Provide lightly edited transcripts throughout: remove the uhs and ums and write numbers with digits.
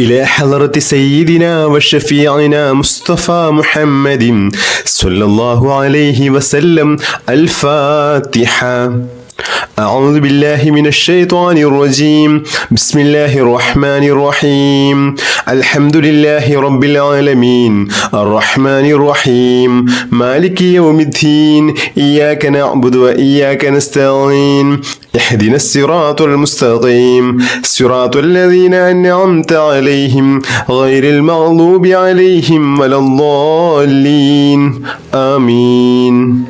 إلى حضرة سيدنا وشفيعنا مصطفى محمد صلى الله عليه وسلم. الفاتحة. أعوذ بالله من الشيطان الرجيم. بسم الله الرحمن الرحيم. الحمد لله رب العالمين الرحمن الرحيم مالك يوم الدين. إياك نعبد وإياك نستعين. اهدنا الصراط المستقيم صراط الذين أنعمت عليهم غير المغضوب عليهم ولا الضالين. آمين.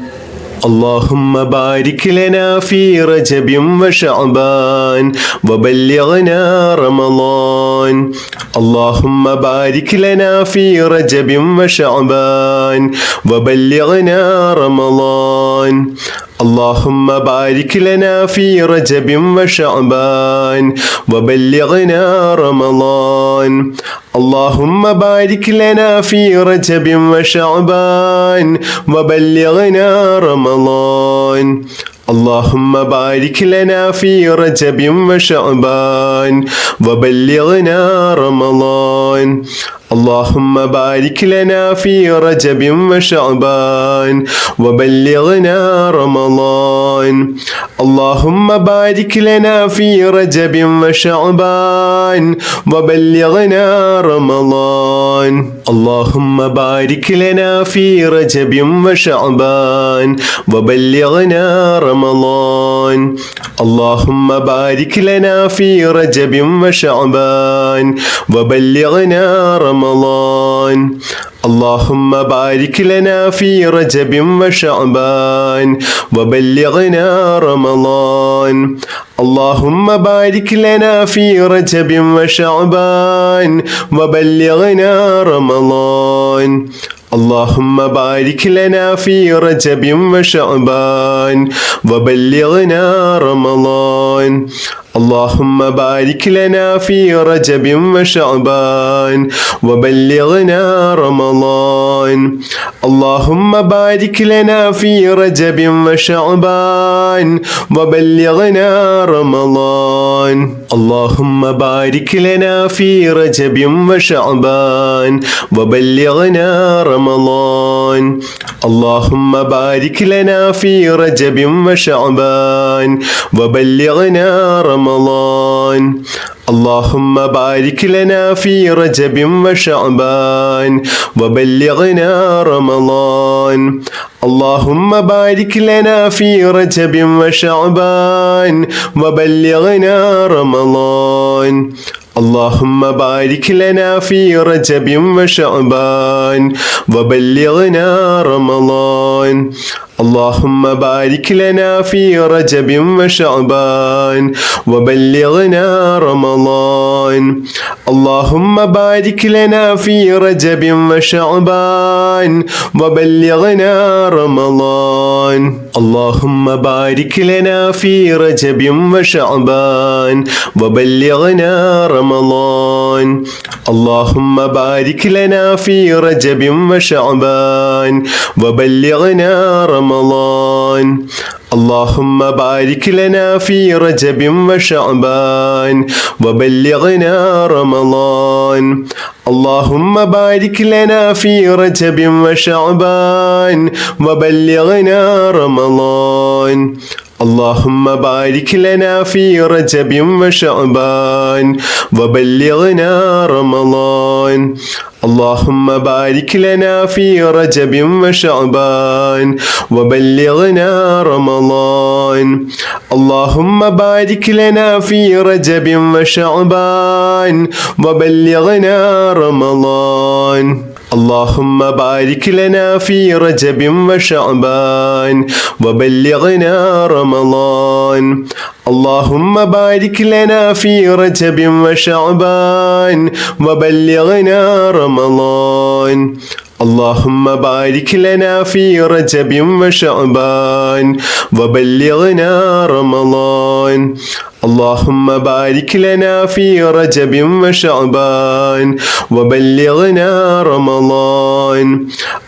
اللهم بارك لنا في رجب وشعبان وبلغنا رمضان. اللهم بارك لنا في رجب وشعبان وبلغنا رمضان. اللهم بارك لنا في رجب وشعبان وبلغنا رمضان. اللهم بارك لنا في رجب وشعبان وبلغنا رمضان. اللهم بارك لنا في رجب وشعبان وبلغنا رمضان. اللهم بارك لنا في رجب وشعبان وبلغنا رمضان. اللهم بارك لنا في رجب وشعبان وبلغنا رمضان. اللهم بارك لنا في رجب وشعبان وبلغنا رمضان. اللهم بارك لنا في رجب وشعبان وبلغنا رمضان. اللهم بارك لنا في رجب وشعبان وبلغنا رمضان. اللهم بارك لنا في رجب وشعبان وبلغنا رمضان. اللهم بارك لنا في رجب وشعبان وبلغنا رمضان. اللهم بارك لنا في رجب وشعبان وبلغنا رمضان. اللهم بارك لنا في رجب وشعبان وبلغنا رمضان. اللهم بارك لنا في رجب وشعبان وبلغنا رمضان. اللهم بارك لنا في رجب وشعبان وبلغنا رمضان. اللهم بارك لنا في رجب وشعبان وبلغنا رمضان. اللهم بارك لنا في رجب وشعبان وبلغنا رمضان. اللهم بارك لنا في رجب وشعبان وبلغنا رمضان. اللهم بارك لنا في رجب وشعبان وبلغنا رمضان. اللهم بارك لنا في رجب وشعبان وبلغنا رمضان. اللهم بارك لنا في رجب وشعبان وبلغنا رمضان. اللهم بارك لنا في رجب وشعبان وبلغنا رمضان. اللهم بارك لنا في رجب وشعبان وبلغنا رمضان. اللهم بارك لنا في رجب وشعبان وبلغنا رمضان. اللهم بارك لنا في رجب وشعبان وبلغنا رمضان. اللهم بارك لنا في رجب وشعبان وبلغنا رمضان. اللهم بارك لنا في رجب وشعبان وبلغنا رمضان. اللهم بارك لنا في رجب وشعبان وبلغنا رمضان. اللهم بارك لنا في رجب وشعبان وبلغنا رمضان. اللهم بارك لنا في رجب وشعبان وبلغنا رمضان. اللهم بارك لنا في رجب وشعبان وبلغنا رمضان.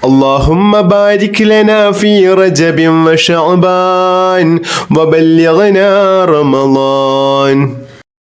اللهم بارك لنا في رجب وشعبان وبلغنا رمضان.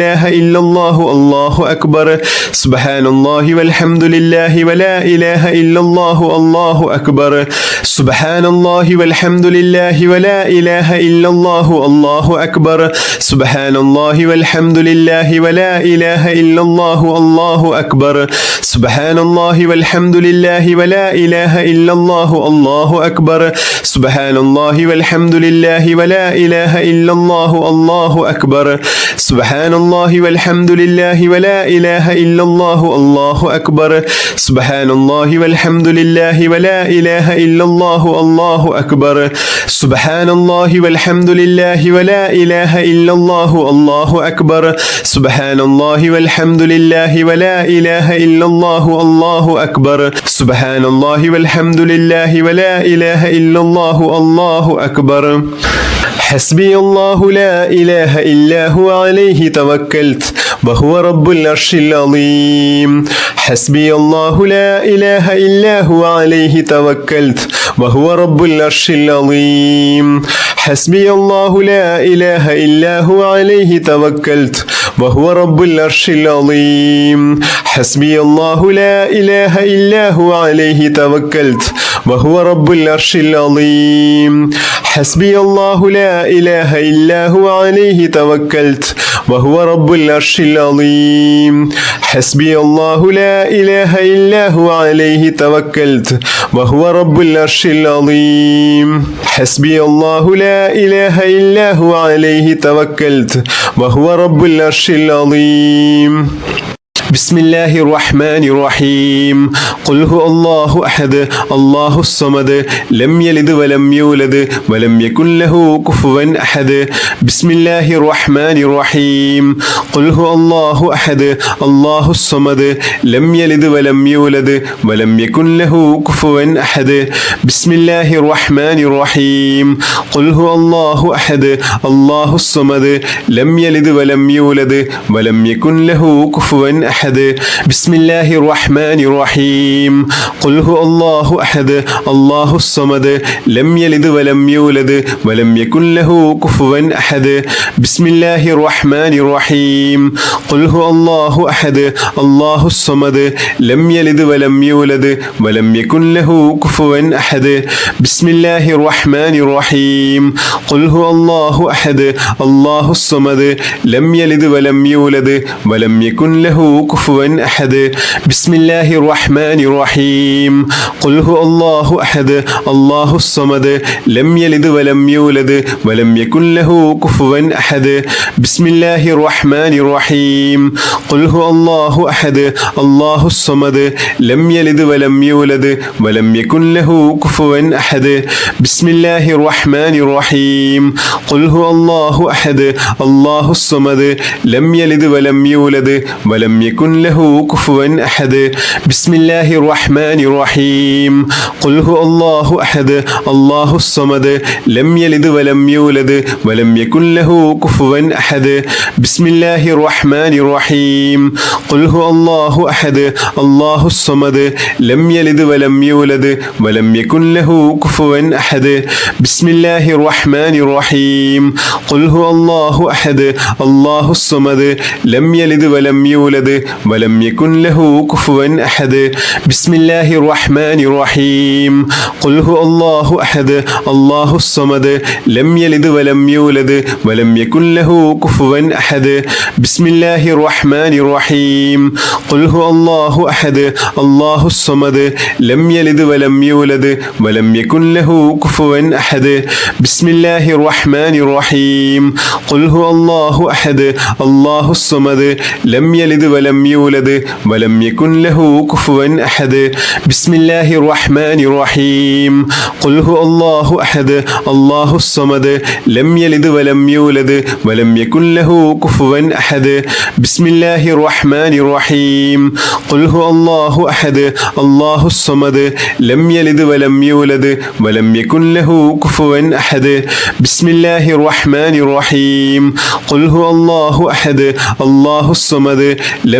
إله إلا الله الله أكبر سبحان الله والحمد لله ولا إله إلا الله الله أكبر سبحان الله والحمد لله ولا إله إلا الله الله أكبر سبحان الله والحمد لله ولا إله إلا الله الله أكبر سبحان الله والحمد لله ولا إله إلا الله الله أكبر سبحان الله والحمد لله ولا إله إلا الله الله أكبر سبحان الله والحمد لله ولا إله إلا الله الله أكبر سبحان الله والحمد لله ولا إله إلا الله الله أكبر سبحان الله والحمد لله ولا إله إلا الله الله أكبر سبحان الله والحمد لله ولا إله إلا الله الله أكبر سبحان الله والحمد لله ولا إله إلا الله الله أكبر حسبي الله لا إله إلا هو عليه توكلت وهو رب العرش العظيم حسبي الله لا إله إلا هو عليه توكلت وهو رب العرش العظيم حسبي الله لا إله إلا هو عليه توكلت وهو رب العرش العظيم حسبي الله لا إله إلا هو عليه توكلت وهو رب العرش العظيم حسبي الله لا إله إلا هو عليه توكلت وهو رب العرش العظيم حسبي الله لا إله إلا هو عليه توكلت وهو رب العرش العظيم حسبي الله لا إله إلا هو عليه توكلت وهو رب العرش العظيم بسم الله الرحمن الرحيم قل هو الله أحد الله الصمد لم يلد ولم يولد ولم يكن له كفوا أحد بسم الله الرحمن الرحيم قل هو الله أحد الله الصمد لم يلد ولم يولد ولم يكن له كفوا أحد بسم الله الرحمن الرحيم قل هو الله أحد الله الصمد لم يلد ولم يولد ولم يكن له كفوا أحد بسم الله الرحمن الرحيم قل هو الله أحد الله الصمد لم يلد ولم يولد ولم يكن له كفوا أحد بسم الله الرحمن الرحيم قل هو الله أحد الله الصمد لم يلد ولم يولد ولم يكن له كفوا أحد بسم الله الرحمن الرحيم قل هو الله أحد الله الصمد لم يلد ولم يولد ولم يكن له كفوا أحد بسم الله الرحمن الرحيم قل هو الله أحد الله الصمد لم يلد ولم يولد ولم يكن له كفوا أحد بسم الله الرحمن الرحيم قل هو الله أحد الله الصمد لم يلد ولم يولد ولم يكن له كفوا أحد بسم الله الرحمن الرحيم قل هو الله أحد الله الصمد لم يلد ولم يولد ولم يكن له كفوا أحد بسم الله الرحمن الرحيم قل هو الله أحد الله الصمد لم يلد ولم يولد ولم يكن له كفوا أحد بسم الله الرحمن الرحيم قل هو الله أحد الله الصمد لم يلد ولم يولد ولم يكن له كفوا أحد بسم الله الرحمن الرحيم قل هو الله أحد الله الصمد لم يلد ولم يولد ولم يكن له كفوا أحد بسم الله الرحمن الرحيم قل هو الله أحد الله الصمد لم يلد ولم يولد ولم يكن له كفوا أحد بسم الله الرحمن الرحيم قل هو الله أحد الله الصمد لم يلد ولم يولد ولم يكن له كفوا أحد بسم الله الرحمن الرحيم قل هو الله أحد الله الصمد لم يلد ولم يولد ولم يكن له كفوا أحد بسم الله الرحمن الرحيم قل هو الله أحد الله الصمد لم يلد ولم يولد ولم يكن له كفوا أحد بسم الله الرحمن الرحيم قل هو الله أحد الله الصمد لم يلد ولم يولد ولم يكن له كفوا أحد بسم الله الرحمن الرحيم قل هو الله أحد الله الصمد لم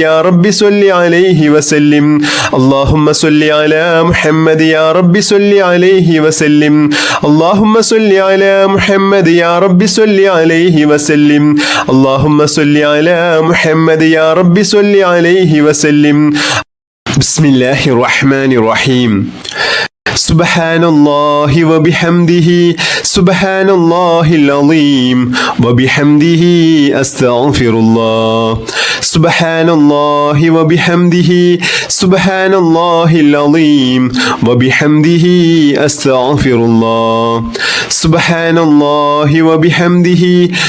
يا رب صل عليه وسلم اللهم صل على محمد يا رب صل عليه وسلم اللهم صل على محمد يا رب صل عليه وسلم اللهم صل على محمد يا رب صل عليه وسلم بسم الله الرحمن الرحيم سبحان الله وبحمده سبحان الله العظيم وبحمده أستغفر الله سبحان الله وبحمده سبحان الله العظيم وبحمده أستغفر الله سبحان الله وبحمده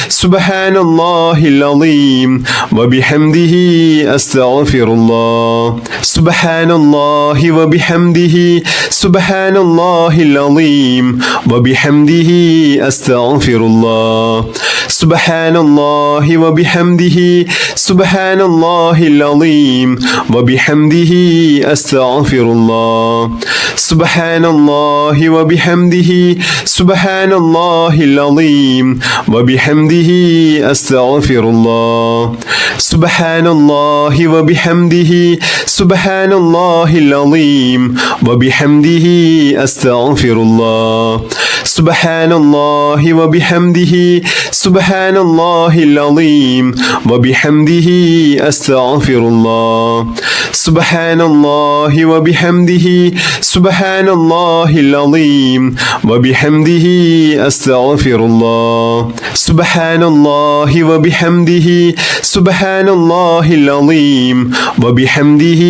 سبحان الله العظيم وبحمده أستغفر الله سبحان الله وبحمده سبحان الله العظيم وبحمده أستغفر الله سبحان الله وبحمده سبحان الله العظيم وبحمده أستغفر الله سبحان الله وبحمده سبحان الله العظيم وبحمده أستغفر الله سبحان الله وبحمده سبحان الله العظيم وبحمده أستغفر الله سبحان الله وبحمده سبحان الله العظيم وبحمده أستغفر الله سبحان الله وبحمده سبحان الله العظيم وبحمده أستغفر الله سبحان الله وبحمده سبحان الله العظيم وبحمده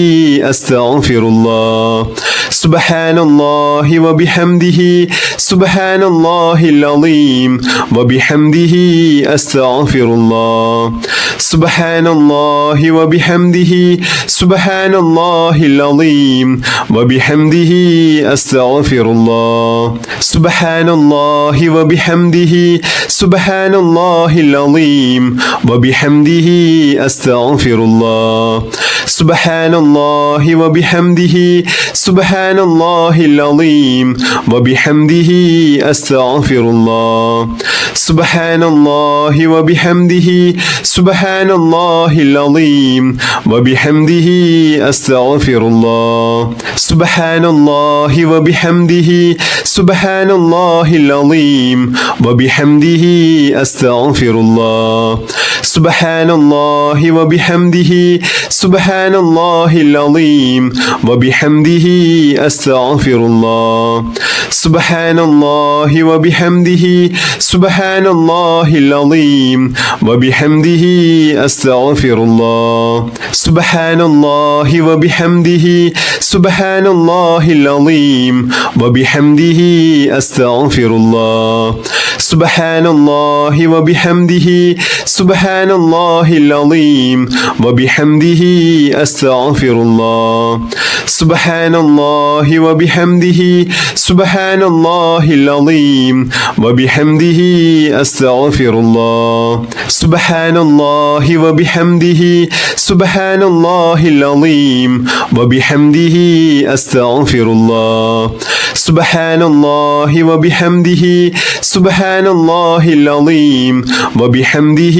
أستغفر الله سبحان الله وبحمده سبحان الله العظيم وبحمده أستغفر الله سبحان الله وبحمده سبحان الله العظيم وبحمده أستغفر الله سبحان الله وبحمده سبحان الله العظيم وبحمده أستغفر الله سبحان الله وبحمده سبحان الله العظيم وبحمده أستغفر الله سبحان الله وبحمده سبحان الله العظيم وبحمده أستغفر الله سبحان الله وبحمده سبحان الله العظيم وبحمده أستغفر الله سبحان الله وبحمده سبحان الله العظيم وبحمده أستغفر الله سبحان الله وبحمده سبحان الله العظيم وبحمده أستغفر الله سبحان الله وبحمده سبحان الله العظيم وبحمده أستغفر الله سبحان الله وبحمده سبحان الله العظيم وبحمده أستغفر الله سبحان الله وبحمده سبحان الله العظيم وبحمده أستغفر الله سبحان الله وبحمده سبحان الله العظيم وبحمده أستغفر الله سبحان الله وبحمده سبحان الله العظيم وبحمده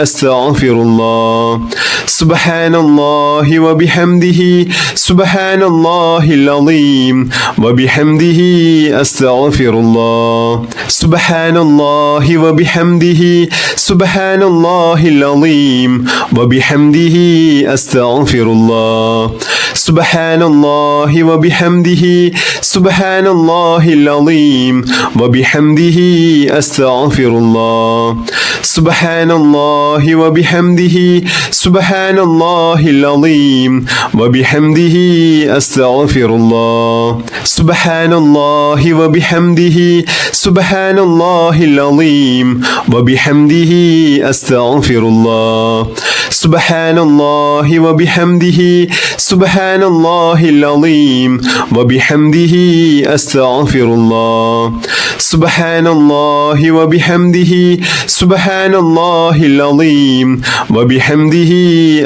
أستغفر الله سبحان الله وبحمده سبحان الله العظيم وبحمده أستغفر الله سبحان الله وبحمده سبحان الله العظيم وبحمده أستغفر الله سبحان الله وبحمده سبحان الله العظيم وبحمده أستغفر الله سبحان الله وبحمده سبحان الله العظيم وبحمده أستغفر الله سبحان الله وبحمده سبحان الله العظيم وبحمده أستغفر الله سبحان الله وبحمده سبحان الله العظيم وبحمده أستغفر الله سبحان الله وبحمده سبحان الله العظيم وبحمده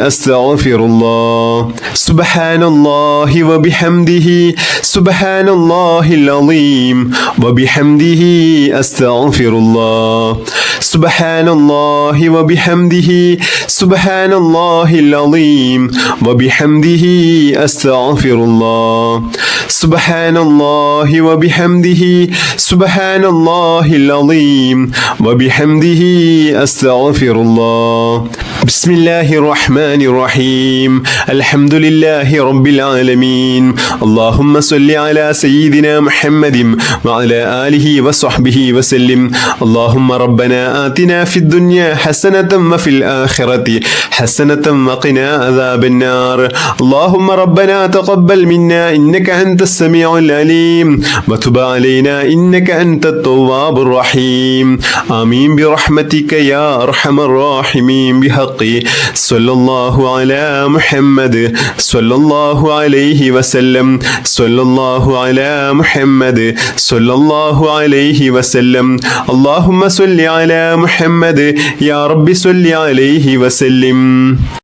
أستغفر الله سبحان الله وبحمده سبحان الله العظيم وبحمده أستغفر الله سبحان الله وبحمده سبحان سبحان الله العظيم وبحمده أستغفر الله سبحان الله وبحمده سبحان الله العظيم وبحمده أستغفر الله بسم الله الرحمن الرحيم الحمد لله رب العالمين اللهم صل على سيدنا محمد وعلى آله وصحبه وسلم اللهم ربنا آتنا في الدنيا حسنة وفي الآخرة حسنة وقنا عذاب النار اللهم ربنا تقبل منا إنك أنت السميع العليم وتب علينا إنك أنت التواب الرحيم آمين برحمتك يا أرحم الراحمين بحق صلى الله على محمد صلى الله عليه وسلم صلى الله على محمد صلى الله عليه وسلم اللهم صل على محمد يا رب صل عليه وسلم